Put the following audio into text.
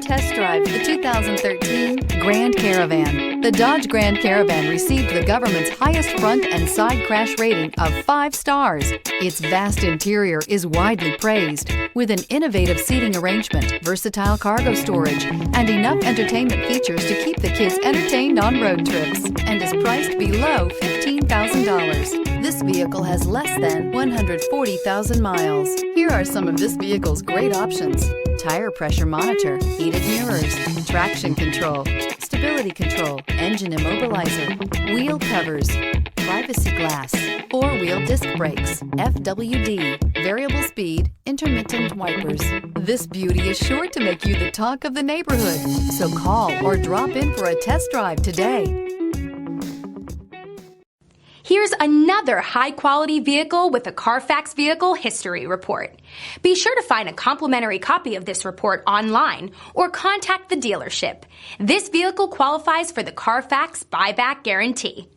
test drive the 2013 Grand Caravan. The Dodge Grand Caravan received the government's highest front and side crash rating of 5 stars. Its vast interior is widely praised, with an innovative seating arrangement, versatile cargo storage, and enough entertainment features to keep the kids entertained on road trips, and is priced below $15,000. This vehicle has less than 140,000 miles. Here are some of this vehicle's great options: tire pressure monitor, heated mirrors, traction control, stability control, engine immobilizer, wheel covers, privacy glass, 4-wheel disc brakes, FWD, variable speed, intermittent wipers. This beauty is sure to make you the talk of the neighborhood. So call or drop in for a test drive today. Here's another high-quality vehicle with a Carfax Vehicle History Report. Be sure to find a complimentary copy of this report online or contact the dealership. This vehicle qualifies for the Carfax Buyback Guarantee.